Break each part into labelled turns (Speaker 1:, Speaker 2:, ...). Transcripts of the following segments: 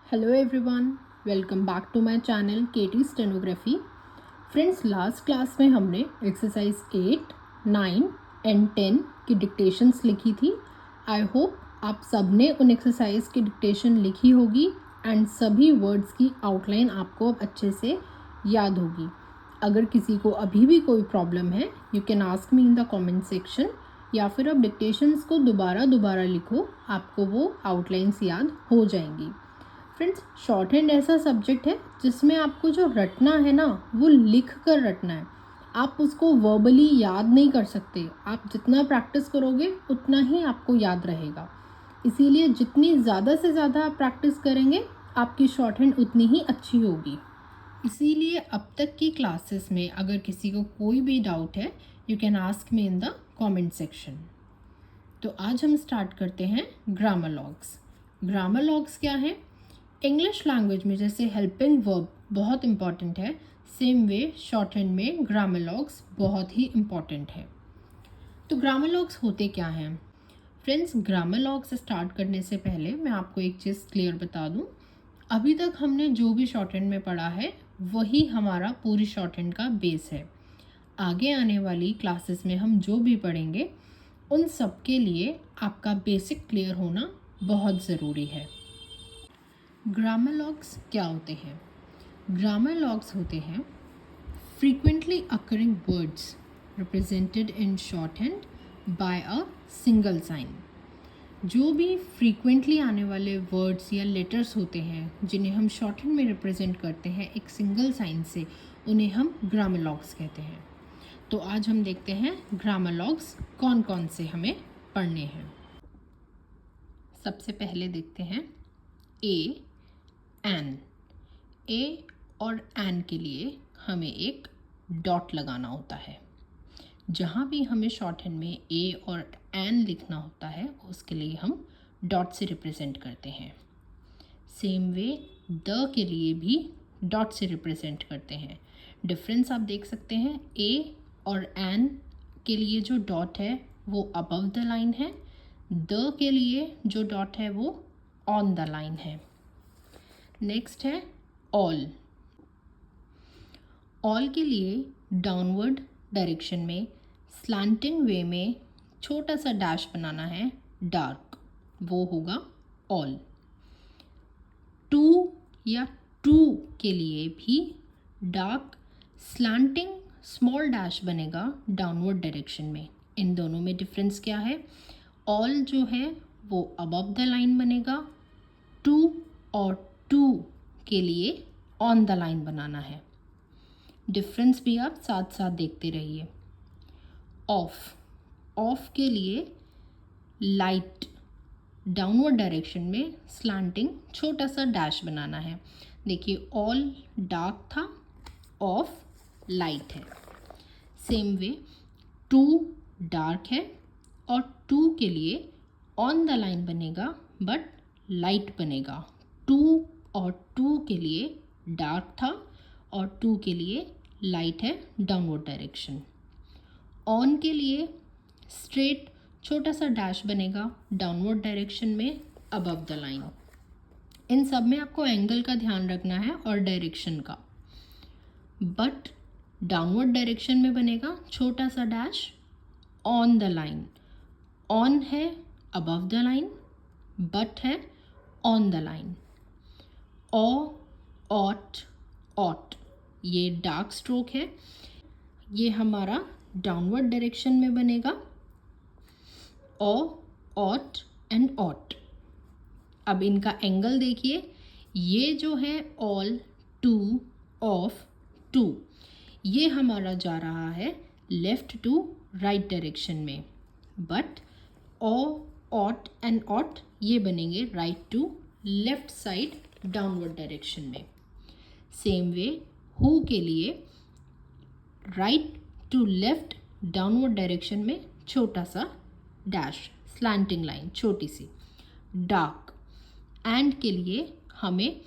Speaker 1: Hello everyone, welcome back to my channel KT Stenography. Friends last class में हमने exercise 8, 9 and 10 की dictations लिखी थी. आई होप आप सबने उन एक्सरसाइज की डिक्टेशन लिखी होगी एंड सभी वर्ड्स की आउटलाइन आपको अब अच्छे से याद होगी. अगर किसी को अभी भी कोई प्रॉब्लम है you can ask me in the comment section, या फिर आप डिक्टेशंस को दोबारा लिखो, आपको वो आउटलाइंस याद हो जाएंगी. फ्रेंड्स शॉर्ट हैंड ऐसा सब्जेक्ट है जिसमें आपको जो रटना है ना वो लिख कर रटना है. आप उसको वर्बली याद नहीं कर सकते. आप जितना प्रैक्टिस करोगे उतना ही आपको याद रहेगा. इसीलिए जितनी ज़्यादा से ज़्यादा आप प्रैक्टिस करेंगे आपकी शॉर्ट हैंड उतनी ही अच्छी होगी. इसीलिए अब तक की क्लासेस में अगर किसी को कोई भी डाउट है you can ask me in the comment section. तो आज हम स्टार्ट करते हैं ग्रामर लॉग्स. ग्रामर लॉग्स क्या है? इंग्लिश लैंग्वेज में जैसे हेल्पिंग वर्ब बहुत इंपॉर्टेंट है, सेम वे शॉर्ट हैंड में ग्रामर लॉग्स बहुत ही इम्पॉर्टेंट है. तो ग्रामर लॉग्स होते क्या हैं? फ्रेंड्स ग्रामर लॉग्स स्टार्ट करने से पहले मैं आपको एक चीज़ क्लियर बता दूं. अभी तक हमने जो भी शॉर्ट हैंड में पढ़ा है वही हमारा पूरी शॉर्ट हैंड का बेस है. आगे आने वाली क्लासेस में हम जो भी पढ़ेंगे उन सब के लिए आपका बेसिक क्लियर होना बहुत ज़रूरी है. ग्रामर लॉग्स क्या होते हैं? ग्रामर लॉग्स होते हैं frequently occurring words represented in shorthand by a single sign. जो भी फ्रीक्वेंटली आने वाले वर्ड्स या लेटर्स होते हैं जिन्हें हम शॉर्ट हैंड में रिप्रेजेंट करते हैं एक सिंगल साइन से, उन्हें हम ग्रामर लॉग्स कहते हैं. तो आज हम देखते हैं ग्रामर लॉग्स कौन कौन से हमें पढ़ने हैं. सबसे पहले देखते हैं एन. ए और एन के लिए हमें एक डॉट लगाना होता है. जहाँ भी हमें शॉर्ट हैंड में ए और एन लिखना होता है उसके लिए हम डॉट से रिप्रेजेंट करते हैं. सेम वे द के लिए भी डॉट से रिप्रेजेंट करते हैं. डिफरेंस आप देख सकते हैं, ए और एन के लिए जो डॉट है वो अबव द लाइन है, द के लिए जो डॉट है वो ऑन द लाइन है. नेक्स्ट है ऑल. ऑल के लिए डाउनवर्ड डायरेक्शन में स्लैंटिंग वे में छोटा सा डैश बनाना है, डार्क, वो होगा ऑल. टू या टू के लिए भी डार्क स्लैंटिंग स्मॉल डैश बनेगा डाउनवर्ड डायरेक्शन में. इन दोनों में डिफरेंस क्या है? ऑल जो है वो अबव द लाइन बनेगा, टू और टू के लिए ऑन द लाइन बनाना है. डिफरेंस भी आप साथ साथ देखते रहिए. ऑफ के लिए लाइट डाउनवर्ड डायरेक्शन में स्लैंटिंग छोटा सा डैश बनाना है. देखिए ऑल डार्क था, ऑफ लाइट है. सेम वे टू डार्क है और टू के लिए ऑन द लाइन बनेगा बट लाइट बनेगा. टू और टू के लिए डार्क था और टू के लिए लाइट है, डाउनवर्ड डायरेक्शन. ऑन के लिए स्ट्रेट छोटा सा डैश बनेगा डाउनवर्ड डायरेक्शन में अबव द लाइन. इन सब में आपको एंगल का ध्यान रखना है और डायरेक्शन का. बट डाउनवर्ड डायरेक्शन में बनेगा छोटा सा dash on the line. On है अबव द लाइन, बट है ऑन द लाइन. ऑट, ये डार्क स्ट्रोक है, ये हमारा डाउनवर्ड डायरेक्शन में बनेगा. Ought and ought. अब इनका एंगल देखिए, ये जो है ऑल, टू, ऑफ, टू, ये हमारा जा रहा है लेफ्ट टू राइट डायरेक्शन में. बट ऑट एंड ऑट ये बनेंगे right to left side downward direction में. सेम वे हु के लिए right to left downward direction में छोटा सा डैश, स्लैंटिंग लाइन छोटी सी. डार्क. एंड के लिए हमें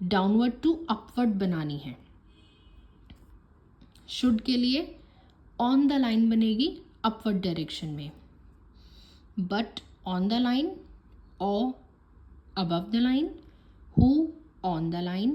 Speaker 1: डाउनवर्ड टू अपवर्ड बनानी है. शुड के लिए ऑन द लाइन बनेगी अपवर्ड डायरेक्शन में, बट ऑन द लाइन और above the line who on the line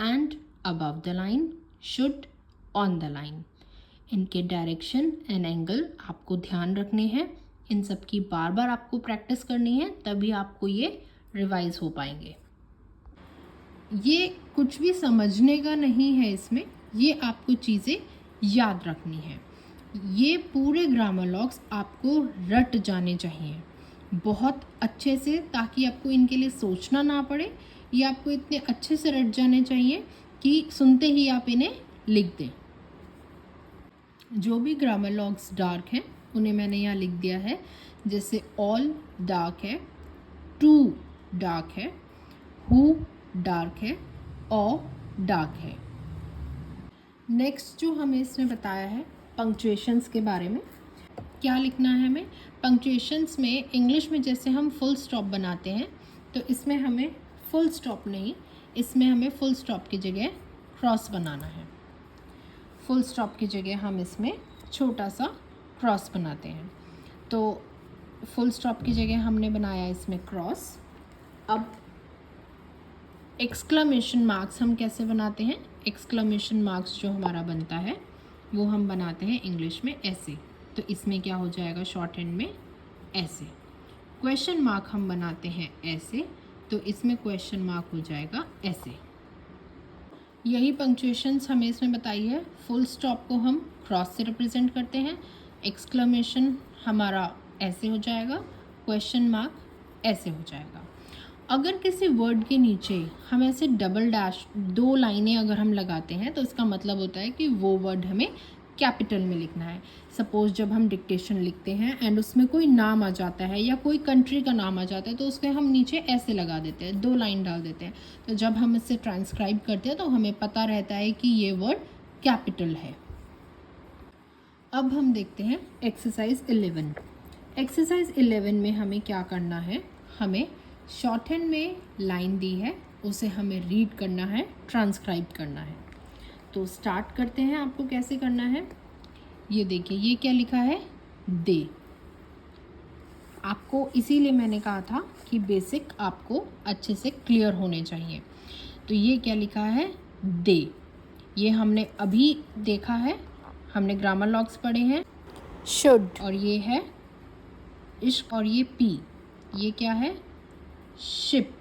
Speaker 1: and above the line, should on the line. इनके डायरेक्शन एंड एंगल आपको ध्यान रखने हैं। इन सब की बार बार आपको प्रैक्टिस करनी है, तभी आपको ये रिवाइज हो पाएंगे। ये कुछ भी समझने का नहीं है इसमें, ये आपको चीज़ें याद रखनी है। ये पूरे ग्रामर लॉग्स आपको रट जाने चाहिए बहुत अच्छे से, ताकि आपको इनके लिए सोचना ना पड़े। ये आपको इतने अच्छे से रट जाने चाहिए कि सुनते ही आप इन्हें लिख दें। जो भी ग्रामर लॉग्स डार्क हैं उन्हें मैंने यहाँ लिख दिया है, जैसे ऑल डार्क है, टू डार्क है, हु डार्क है, और डार्क है। नेक्स्ट जो हमें इसमें बताया है पंक्चुएशंस के बारे में, क्या लिखना है हमें। पंक्चुएशंस में इंग्लिश में जैसे हम फुल स्टॉप बनाते हैं, तो इसमें हमें फुल स्टॉप नहीं, इसमें हमें फुल स्टॉप की जगह क्रॉस बनाना है। फुल स्टॉप की जगह हम इसमें छोटा सा क्रॉस बनाते हैं। तो फुल स्टॉप की जगह हमने बनाया इसमें क्रॉस। अब एक्सक्लेमेशन मार्क्स हम कैसे बनाते हैं। एक्सक्लेमेशन मार्क्स जो हमारा बनता है वो हम बनाते हैं इंग्लिश में ऐसे। तो इसमें क्या हो जाएगा शॉर्ट हैंड में ऐसे। क्वेश्चन मार्क हम बनाते हैं ऐसे, तो इसमें क्वेश्चन मार्क हो जाएगा ऐसे। यही पंक्चुएशंस हमें इसमें बताई है। फुल स्टॉप को हम क्रॉस से रिप्रेजेंट करते हैं, एक्सक्लेमेशन हमारा ऐसे हो जाएगा, क्वेश्चन मार्क ऐसे हो जाएगा। अगर किसी वर्ड के नीचे हम ऐसे डबल डैश 2 लाइनें अगर हम लगाते हैं, तो इसका मतलब होता है कि वो वर्ड हमें कैपिटल में लिखना है। सपोज़ जब हम डिक्टेशन लिखते हैं एंड उसमें कोई नाम आ जाता है या कोई कंट्री का नाम आ जाता है, तो उसके हम नीचे ऐसे लगा देते हैं, 2 लाइन डाल देते हैं। तो जब हम इसे ट्रांसक्राइब करते हैं तो हमें पता रहता है कि ये वर्ड कैपिटल है। अब हम देखते हैं एक्सरसाइज 11। एक्सरसाइज 11 में हमें क्या करना है, हमें शॉर्ट हैंड में लाइन दी है, उसे हमें रीड करना है, ट्रांसक्राइब करना है। तो स्टार्ट करते हैं। आपको कैसे करना है, ये देखिए, ये क्या लिखा है, दे। आपको इसीलिए मैंने कहा था कि बेसिक आपको अच्छे से क्लियर होने चाहिए। तो ये क्या लिखा है, दे। ये हमने अभी देखा है, हमने ग्रामर लॉग्स पढ़े हैं।
Speaker 2: शुड,
Speaker 1: और ये है इश्क, और ये पी, ये क्या है, शिप।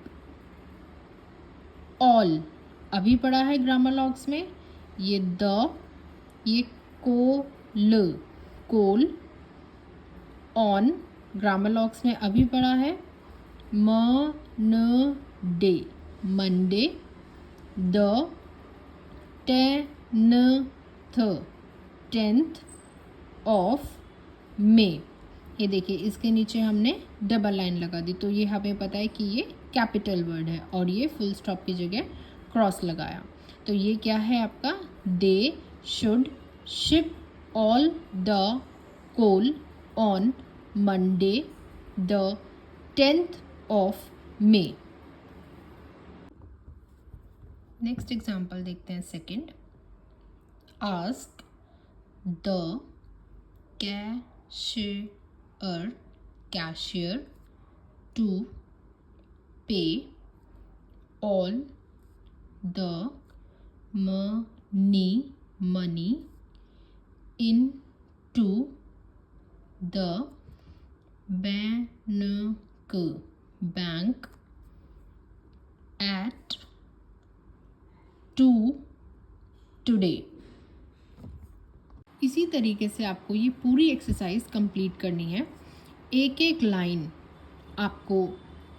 Speaker 1: ऑल अभी पढ़ा है ग्रामर लॉग्स में। ये द, ये कोल, कोल। ऑन ग्रामर लॉग्स में अभी पढ़ा है। Monday, Monday. The tenth, 10th of मे। ये देखिए, इसके नीचे हमने डबल लाइन लगा दी, तो ये हमें पता है कि ये कैपिटल वर्ड है, और ये फुल स्टॉप की जगह क्रॉस लगाया। तो ये क्या है आपका, they should ship all the coal on Monday the 10th of May. Next example देखते हैं second. Ask the cashier to pay all the money into the bank at 2 today। इसी तरीके से आपको ये पूरी एक्सरसाइज कंप्लीट करनी है। एक एक लाइन आपको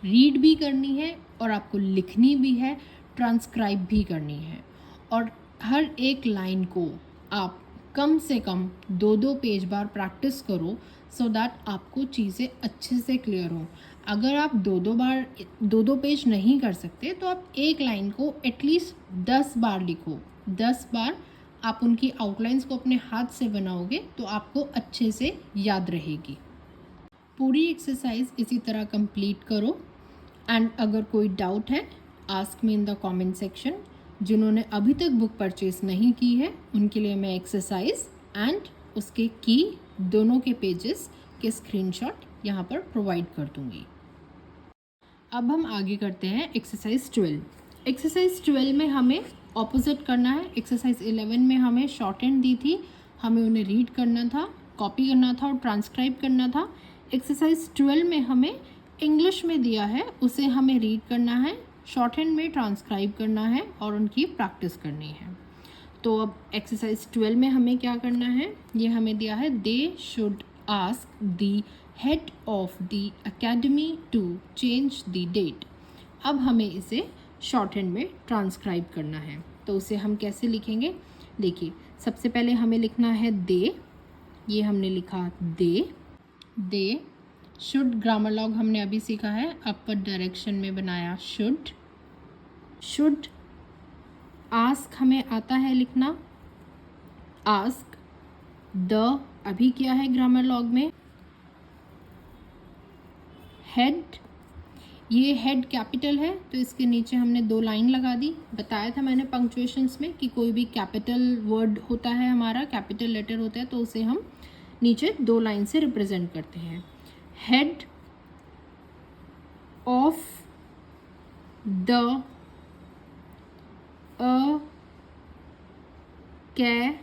Speaker 1: रीड भी करनी है और आपको लिखनी भी है, ट्रांसक्राइब भी करनी है। और हर एक लाइन को आप कम से कम 2-2 पेज बार प्रैक्टिस करो, सो दैट आपको चीज़ें अच्छे से क्लियर हो। अगर आप 2-2 पेज नहीं कर सकते, तो आप एक लाइन को एटलीस्ट 10 बार लिखो। 10 बार आप उनकी आउटलाइंस को अपने हाथ से बनाओगे तो आपको अच्छे से याद रहेगी। पूरी एक्सरसाइज इसी तरह कंप्लीट करो। एंड अगर कोई डाउट है, ask me in the comment section. जिन्होंने अभी तक बुक परचेज नहीं की है, उनके लिए मैं एक्सरसाइज एंड उसके की दोनों के पेजेस के स्क्रीनशॉट यहाँ पर प्रोवाइड कर दूँगी। अब हम आगे करते हैं एक्सरसाइज 12। एक्सरसाइज 12 में हमें ऑपोजिट करना है। एक्सरसाइज 11 में हमें शॉर्ट हैंड दी थी, हमें उन्हें रीड करना था, कॉपी करना था और ट्रांसक्राइब करना था। एक्सरसाइज 12 में हमें इंग्लिश में दिया है, उसे हमें रीड करना है, शॉर्ट हैंड में ट्रांसक्राइब करना है और उनकी प्रैक्टिस करनी है। तो अब एक्सरसाइज 12 में हमें क्या करना है, ये हमें दिया है they should ask the head of the academy to change the date. अब हमें इसे शॉर्ट हैंड में ट्रांसक्राइब करना है, तो उसे हम कैसे लिखेंगे? देखिए, सबसे पहले हमें लिखना है दे, ये हमने लिखा दे। शुड ग्रामर लॉग हमने अभी सीखा है, अपर डायरेक्शन में बनाया शुड। आस्क हमें आता है लिखना, आस्क। द अभी क्या है ग्रामर लॉग में? हेड, ये हेड कैपिटल है तो इसके नीचे हमने 2 लाइन लगा दी। बताया था मैंने पंक्चुएशंस में कि कोई भी कैपिटल वर्ड होता है, हमारा कैपिटल लेटर होता है, तो उसे हम नीचे 2 लाइन से रिप्रेजेंट करते हैं। हेड ऑफ द अकेडमी,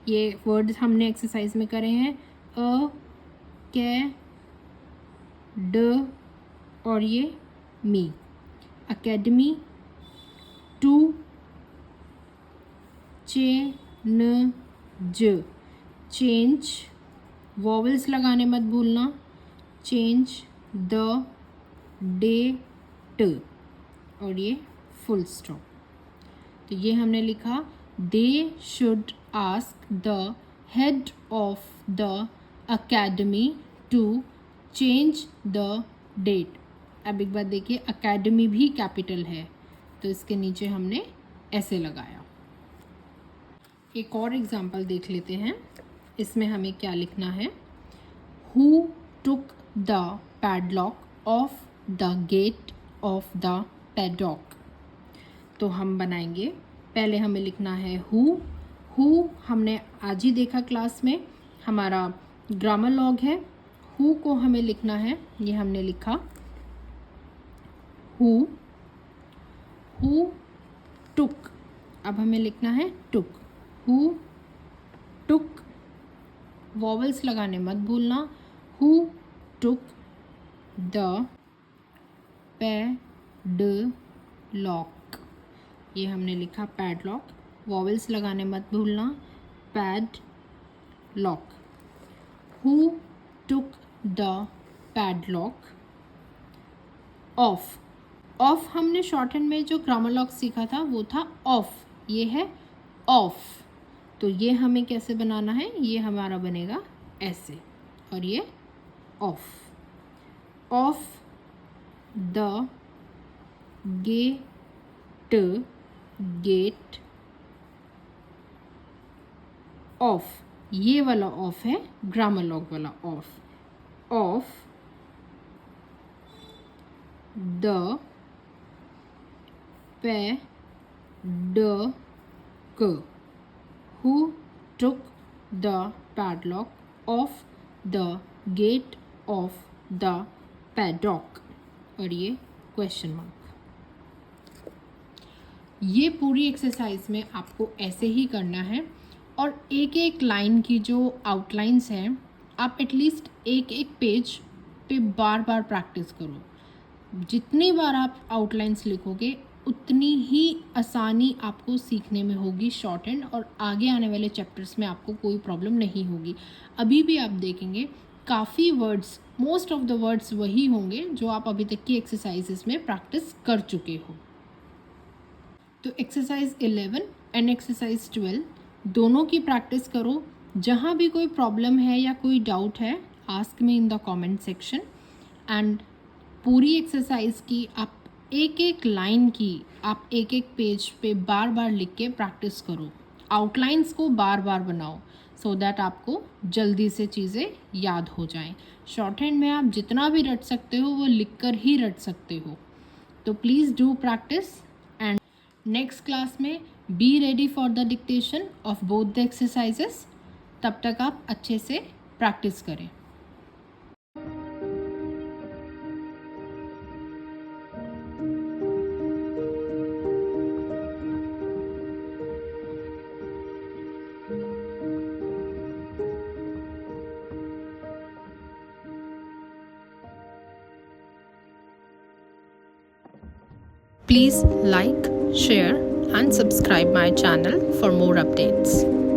Speaker 1: ये वर्ड हमने एक्सरसाइज में करे हैं, और ये मी, एकेडमी टू चेंज, वॉवल्स लगाने मत भूलना, चेंज द डेट और ये फुल स्टॉप। तो ये हमने लिखा they should ask the head of the academy to change the date. अब एक बात देखिए, एकेडमी भी कैपिटल है तो इसके नीचे हमने ऐसे लगाया। एक और एग्जाम्पल देख लेते हैं, इसमें हमें क्या लिखना है। Who took the padlock of the gate of the paddock. तो हम बनाएंगे, पहले हमें लिखना है हु हमने आज ही देखा क्लास में, हमारा ग्रामर लॉग है। हु को हमें लिखना है, ये हमने लिखा हु टुक। अब हमें लिखना है टुक, हु टुक, वॉवल्स लगाने मत भूलना, हु टुक द पैडलॉक, ये हमने लिखा पैडलॉक, वॉवल्स लगाने मत भूलना, padlock. Who took the padlock of हमने शॉर्ट हैंड में जो ग्रामर लॉग सीखा था वो था ऑफ, ये है ऑफ। तो ये हमें कैसे बनाना है, ये हमारा बनेगा ऐसे, और ये ऑफ द गेट ऑफ, ये वाला ऑफ है ग्रामर लॉग वाला of the paddock. Who took the padlock of the gate of the paddock, और ये क्वेश्चन मार्क। ये पूरी एक्सरसाइज में आपको ऐसे ही करना है, और एक एक लाइन की जो आउटलाइंस हैं आप एटलीस्ट एक एक पेज पे बार बार प्रैक्टिस करो। जितनी बार आप आउटलाइंस लिखोगे उतनी ही आसानी आपको सीखने में होगी शॉर्ट हैंड, और आगे आने वाले चैप्टर्स में आपको कोई प्रॉब्लम नहीं होगी। अभी भी आप देखेंगे काफ़ी words, most of the words वही होंगे जो आप अभी तक की एक्सरसाइजेस में प्रैक्टिस कर चुके हो। तो एक्सरसाइज 11 एंड एक्सरसाइज 12 दोनों की प्रैक्टिस करो। जहाँ भी कोई प्रॉब्लम है या कोई डाउट है, ask me in the comment section. And पूरी एक्सरसाइज की आप एक एक लाइन की आप एक एक पेज पे बार बार लिख के प्रैक्टिस करो। आउटलाइंस को बार बार बनाओ सो दैट आपको जल्दी से चीज़ें याद हो जाएं। शॉर्ट हैंड में आप जितना भी रट सकते हो वो लिख कर ही रट सकते हो। तो please do practice, and next class में be ready for the dictation of both the exercises. तब तक आप अच्छे से प्रैक्टिस करें। Please like, share and subscribe my channel for more updates.